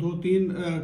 2-3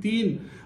3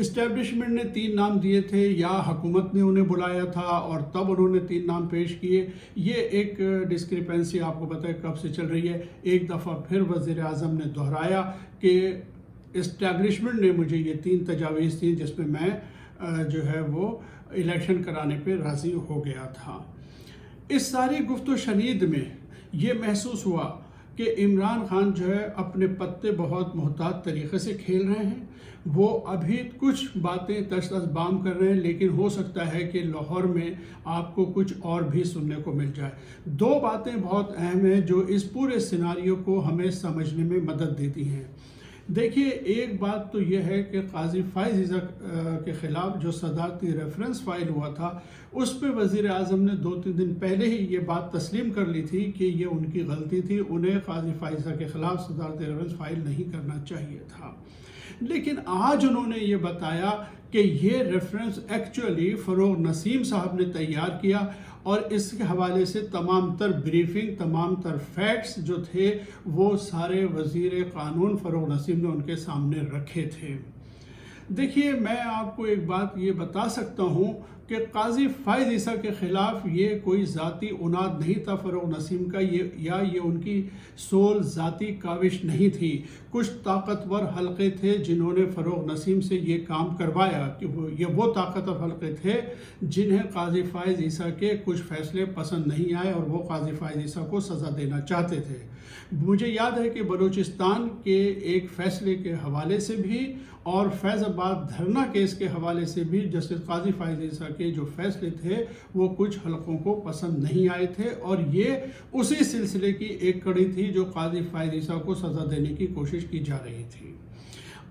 establishment نے 3 نام دیے تھے یا حکومت نے انہیں بلایا تھا اور تب انہوں نے 3 نام پیش کیے. یہ ایک ڈسکرپنسی آپ کو پتہ ہے کب سے چل رہی ہے. ایک دفعہ پھر وزیر اعظم نے دہرایا کہ اسٹیبلشمنٹ نے مجھے یہ 3 تجاویز دی جس میں جو ہے وہ الیکشن کرانے پہ راضی ہو گیا تھا. اس ساری گفت و شنید میں یہ محسوس ہوا کہ عمران خان جو ہے اپنے پتے بہت محتاط طریقے سے کھیل رہے ہیں. وہ ابھی کچھ باتیں تشت بام کر رہے ہیں لیکن ہو سکتا ہے کہ لاہور میں آپ کو کچھ اور بھی سننے کو مل جائے. 2 باتیں بہت اہم ہیں جو اس پورے سیناریو کو ہمیں سمجھنے میں مدد دیتی ہیں. دیکھیے، ایک بات تو یہ ہے کہ قاضی فائز عیسیٰ کے خلاف جو صدارتی ریفرنس فائل ہوا تھا اس پہ وزیر اعظم نے 2-3 دن پہلے ہی یہ بات تسلیم کر لی تھی کہ یہ ان کی غلطی تھی. انہیں قاضی فائز عیسیٰ کے خلاف صدارتی ریفرنس فائل نہیں کرنا چاہیے تھا. لیکن آج انہوں نے یہ بتایا کہ یہ ریفرنس ایکچولی فروغ نسیم صاحب نے تیار کیا اور اس کے حوالے سے تمام تر بریفنگ، تمام تر فیکٹس جو تھے وہ سارے وزیر قانون فروغ نسیم نے ان کے سامنے رکھے تھے. دیکھیے، میں آپ کو ایک بات یہ بتا سکتا ہوں کہ قاضی فائز عیسیٰ کے خلاف یہ کوئی ذاتی عناد نہیں تھا فروغ نسیم کا، یہ ان کی سول ذاتی کاوش نہیں تھی. کچھ طاقتور حلقے تھے جنہوں نے فروغ نسیم سے یہ کام کروایا کہ یہ وہ طاقتور حلقے تھے جنہیں قاضی فائز عیسیٰ کے کچھ فیصلے پسند نہیں آئے اور وہ قاضی فائز عیسیٰ کو سزا دینا چاہتے تھے. مجھے یاد ہے کہ بلوچستان کے ایک فیصلے کے حوالے سے بھی اور فیض آباد دھرنا کیس کے حوالے سے بھی جسٹس قاضی فائز عیسیٰ کے جو فیصلے تھے وہ کچھ حلقوں کو پسند نہیں آئے تھے اور یہ اسی سلسلے کی ایک کڑی تھی جو قاضی فائز عیسیٰ کو سزا دینے کی کوشش کی جا رہی تھی.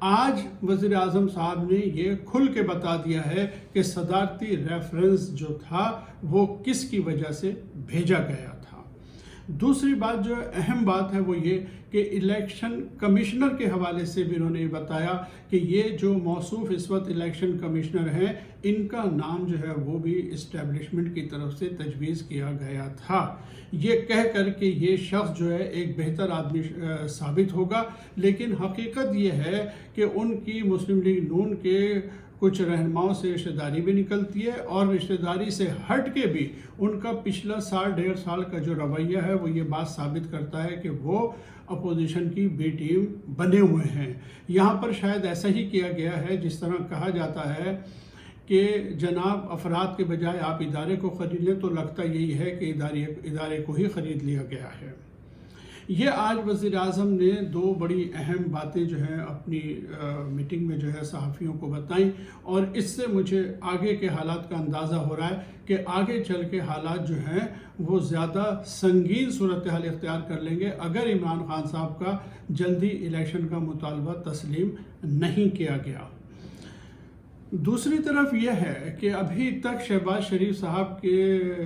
آج وزیر اعظم صاحب نے یہ کھل کے بتا دیا ہے کہ صدارتی ریفرنس جو تھا وہ کس کی وجہ سے بھیجا گیا تھا. دوسری بات جو اہم بات ہے وہ یہ کہ الیکشن کمشنر کے حوالے سے بھی انہوں نے بتایا کہ یہ جو موصوف اس وقت الیکشن کمشنر ہیں ان کا نام جو ہے وہ بھی اسٹیبلشمنٹ کی طرف سے تجویز کیا گیا تھا، یہ کہہ کر کہ یہ شخص جو ہے ایک بہتر آدمی ثابت ہوگا. لیکن حقیقت یہ ہے کہ ان کی مسلم لیگ نون کے کچھ رہنماؤں سے رشتہ داری بھی نکلتی ہے اور رشتہ داری سے ہٹ کے بھی ان کا پچھلا 1.5 سال کا جو رویہ ہے وہ یہ بات ثابت کرتا ہے کہ وہ اپوزیشن کی بی ٹیم بنے ہوئے ہیں. یہاں پر شاید ایسا ہی کیا گیا ہے جس طرح کہا جاتا ہے کہ جناب افراد کے بجائے آپ ادارے کو خرید لیں، تو لگتا یہی ہے کہ ادارے کو ہی خرید لیا گیا ہے. یہ آج وزیر اعظم نے 2 بڑی اہم باتیں جو ہیں اپنی میٹنگ میں جو ہے صحافیوں کو بتائیں اور اس سے مجھے آگے کے حالات کا اندازہ ہو رہا ہے کہ آگے چل کے حالات جو ہیں وہ زیادہ سنگین صورتحال اختیار کر لیں گے اگر عمران خان صاحب کا جلدی الیکشن کا مطالبہ تسلیم نہیں کیا گیا. دوسری طرف یہ ہے کہ ابھی تک شہباز شریف صاحب کے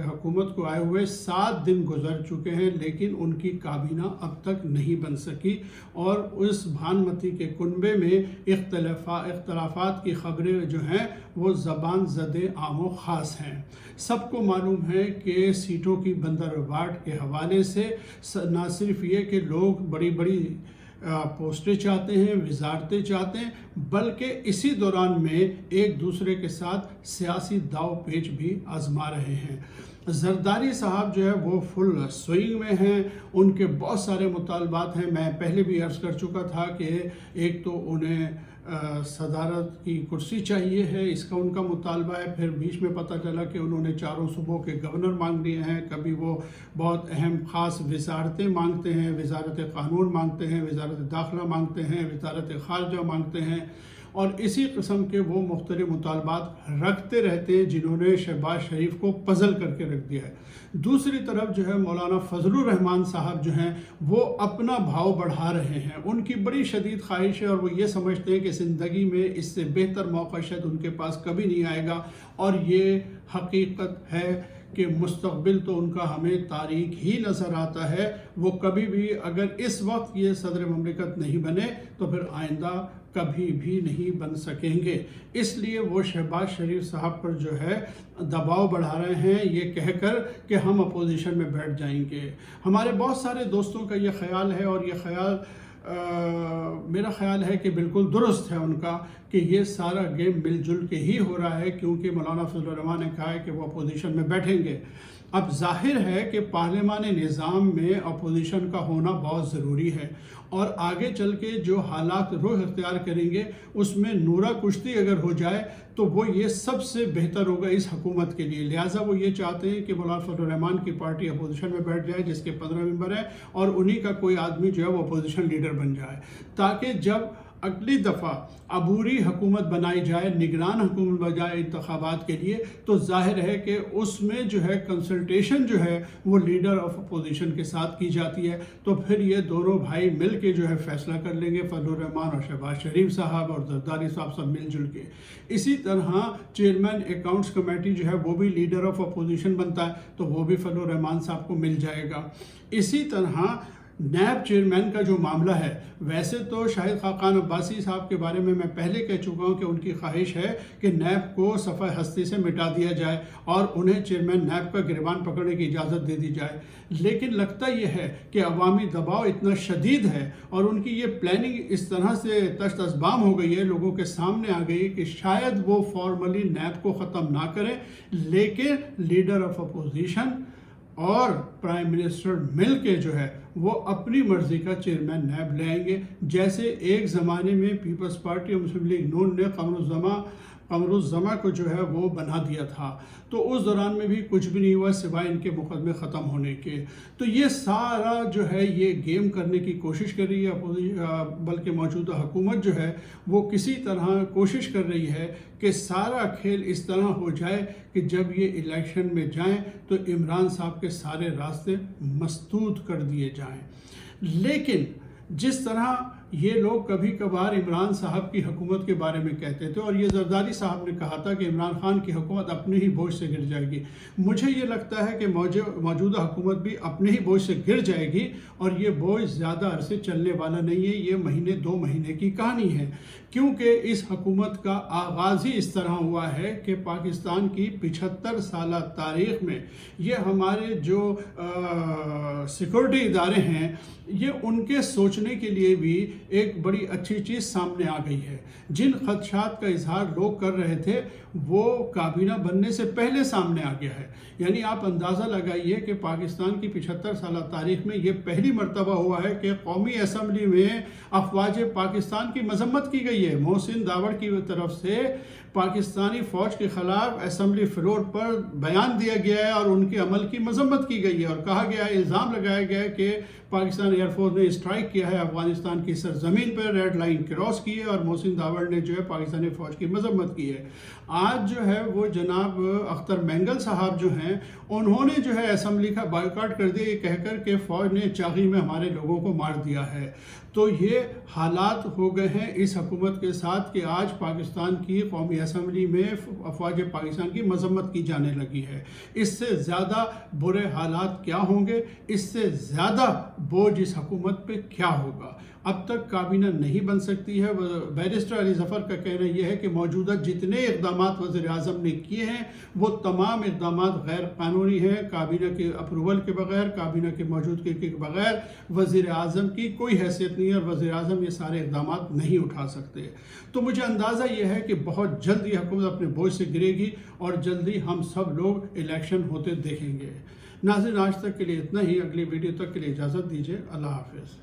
حکومت کو آئے ہوئے 7 دن گزر چکے ہیں لیکن ان کی کابینہ اب تک نہیں بن سکی اور اس بھانمتی کے کنبے میں اختلافات کی خبریں جو ہیں وہ زبان زدے عام و خاص ہیں. سب کو معلوم ہے کہ سیٹوں کی بندر باٹ کے حوالے سے نہ صرف یہ کہ لوگ بڑی بڑی پوسٹیں چاہتے ہیں، وزارتیں چاہتے ہیں، بلکہ اسی دوران میں ایک دوسرے کے ساتھ سیاسی داؤ پیچ بھی آزما رہے ہیں. زرداری صاحب جو ہے وہ فل سوئنگ میں ہیں، ان کے بہت سارے مطالبات ہیں. میں پہلے بھی عرض کر چکا تھا کہ ایک تو انہیں صدارت کی کرسی چاہیے ہے، اس کا ان کا مطالبہ ہے. پھر بیچ میں پتہ چلا کہ انہوں نے 4 صوبوں کے گورنر مانگ لیے ہیں. کبھی وہ بہت اہم خاص وزارتیں مانگتے ہیں، وزارت قانون مانگتے ہیں، وزارت داخلہ مانگتے ہیں، وزارت خارجہ مانگتے ہیں اور اسی قسم کے وہ مختلف مطالبات رکھتے رہتے ہیں جنہوں نے شہباز شریف کو پزل کر کے رکھ دیا ہے. دوسری طرف جو ہے مولانا فضل الرحمان صاحب جو ہیں وہ اپنا بھاؤ بڑھا رہے ہیں. ان کی بڑی شدید خواہش ہے اور وہ یہ سمجھتے ہیں کہ زندگی میں اس سے بہتر موقع شاید ان کے پاس کبھی نہیں آئے گا اور یہ حقیقت ہے کہ مستقبل تو ان کا ہمیں تاریک ہی نظر آتا ہے. وہ کبھی بھی اگر اس وقت یہ صدر مملکت نہیں بنے تو پھر آئندہ کبھی بھی نہیں بن سکیں گے. اس لیے وہ شہباز شریف صاحب پر جو ہے دباؤ بڑھا رہے ہیں یہ کہہ کر کہ ہم اپوزیشن میں بیٹھ جائیں گے. ہمارے بہت سارے دوستوں کا یہ خیال ہے اور یہ خیال میرا خیال ہے کہ بالکل درست ہے ان کا کہ یہ سارا گیم مل جل کے ہی ہو رہا ہے، کیونکہ مولانا فضل الرحمان نے کہا ہے کہ وہ اپوزیشن میں بیٹھیں گے۔ اب ظاہر ہے کہ پارلیمانی نظام میں اپوزیشن کا ہونا بہت ضروری ہے، اور آگے چل کے جو حالات رخ اختیار کریں گے اس میں نورہ کشتی اگر ہو جائے تو وہ یہ سب سے بہتر ہوگا اس حکومت کے لیے۔ لہٰذا وہ یہ چاہتے ہیں کہ مولانا فضل الرحمان کی پارٹی اپوزیشن میں بیٹھ جائے، جس کے 15 ممبر ہیں، اور انہی کا کوئی آدمی جو ہے وہ اپوزیشن لیڈر بن جائے، تاکہ جب اگلی دفعہ عبوری حکومت بنائی جائے، نگران حکومت بجائے انتخابات کے لیے، تو ظاہر ہے کہ اس میں جو ہے کنسلٹیشن جو ہے وہ لیڈر آف اپوزیشن کے ساتھ کی جاتی ہے، تو پھر یہ دونوں بھائی مل کے جو ہے فیصلہ کر لیں گے، فضل الرحمان اور شہباز شریف صاحب اور زرداری صاحب سب مل جل کے۔ اسی طرح چیئرمین اکاؤنٹس کمیٹی جو ہے وہ بھی لیڈر آف اپوزیشن بنتا ہے، تو وہ بھی فضل الرحمان صاحب کو مل جائے گا۔ اسی طرح نیب چیئرمین کا جو معاملہ ہے، ویسے تو شاہد خاقان عباسی صاحب کے بارے میں پہلے کہہ چکا ہوں کہ ان کی خواہش ہے کہ نیب کو صفحہ ہستی سے مٹا دیا جائے اور انہیں چیئرمین نیب کا گریبان پکڑنے کی اجازت دے دی جائے، لیکن لگتا یہ ہے کہ عوامی دباؤ اتنا شدید ہے اور ان کی یہ پلاننگ اس طرح سے تشت اسبام ہو گئی ہے، لوگوں کے سامنے آ گئی کہ شاید وہ فارملی نیب کو ختم نہ کریں، لیکن لیڈر آف اپوزیشن اور پرائم منسٹر مل کے جو ہے وہ اپنی مرضی کا چیئرمین نیب لے آئیں گے، جیسے ایک زمانے میں پیپلز پارٹی اور مسلم لیگ نون نے قمر الزماں کو جو ہے وہ بنا دیا تھا، تو اس دوران میں بھی کچھ بھی نہیں ہوا سوائے ان کے مقدمے ختم ہونے کے۔ تو یہ سارا جو ہے یہ گیم کرنے کی کوشش کر رہی ہے، بلکہ موجودہ حکومت جو ہے وہ کسی طرح کوشش کر رہی ہے کہ سارا کھیل اس طرح ہو جائے کہ جب یہ الیکشن میں جائیں تو عمران صاحب کے سارے راستے مسدود کر دیے جائیں۔ لیکن جس طرح یہ لوگ کبھی کبھار عمران صاحب کی حکومت کے بارے میں کہتے تھے، اور یہ زرداری صاحب نے کہا تھا کہ عمران خان کی حکومت اپنے ہی بوجھ سے گر جائے گی، مجھے یہ لگتا ہے کہ موجودہ حکومت بھی اپنے ہی بوجھ سے گر جائے گی، اور یہ بوجھ زیادہ عرصے چلنے والا نہیں ہے، یہ مہینے 2 مہینے کی کہانی ہے، کیونکہ اس حکومت کا آغاز ہی اس طرح ہوا ہے کہ پاکستان کی 75 سالہ تاریخ میں یہ ہمارے جو سیکورٹی ادارے ہیں، یہ ان کے سوچنے کے لیے بھی ایک بڑی اچھی چیز سامنے آ گئی ہے۔ جن خدشات کا اظہار لوگ کر رہے تھے وہ کابینہ بننے سے پہلے سامنے آ گیا ہے، یعنی آپ اندازہ لگائیے کہ پاکستان کی 75 سالہ تاریخ میں یہ پہلی مرتبہ ہوا ہے کہ قومی اسمبلی میں افواج پاکستان کی مذمت کی گئی ہے، محسن داوڑ کی طرف سے پاکستانی فوج کے خلاف اسمبلی فلور پر بیان دیا گیا ہے اور ان کے عمل کی مذمت کی گئی ہے، اور کہا گیا ہے، الزام لگایا گیا ہے کہ پاکستان ایئر فورس نے اسٹرائک کیا ہے افغانستان کی سرزمین پر، ریڈ لائن کراس کی ہے، اور محسن داوڑ نے جو ہے پاکستانی فوج کی مذمت کی ہے۔ آج جو ہے وہ جناب اختر مینگل صاحب جو ہیں انہوں نے جو ہے اسمبلی کا بائیکاٹ کر دیا، یہ کہہ کر کہ فوج نے چاغی میں ہمارے لوگوں کو مار دیا ہے۔ تو یہ حالات ہو گئے ہیں اس حکومت کے ساتھ کہ آج پاکستان کی قومی اسمبلی میں افواج پاکستان کی مذمت کی جانے لگی ہے۔ اس سے زیادہ برے حالات کیا ہوں گے، اس سے زیادہ بوجھ اس حکومت پہ کیا ہوگا؟ اب تک کابینہ نہیں بن سکتی ہے۔ بیرسٹر علی ظفر کا کہنا یہ ہے کہ موجودہ جتنے اقدامات وزیر اعظم نے کیے ہیں وہ تمام اقدامات غیر قانونی ہیں، کابینہ کے اپروول کے بغیر، کابینہ کے موجودگی کے بغیر وزیر اعظم کی کوئی حیثیت نہیں ہے، اور وزیر اعظم یہ سارے اقدامات نہیں اٹھا سکتے۔ تو مجھے اندازہ یہ ہے کہ بہت جلد یہ حکومت اپنے بوجھ سے گرے گی اور جلدی ہم سب لوگ الیکشن ہوتے دیکھیں گے۔ ناظرین، آج تک کے لیے اتنا ہی، اگلی ویڈیو تک کے لیے اجازت دیجیے، اللہ حافظ۔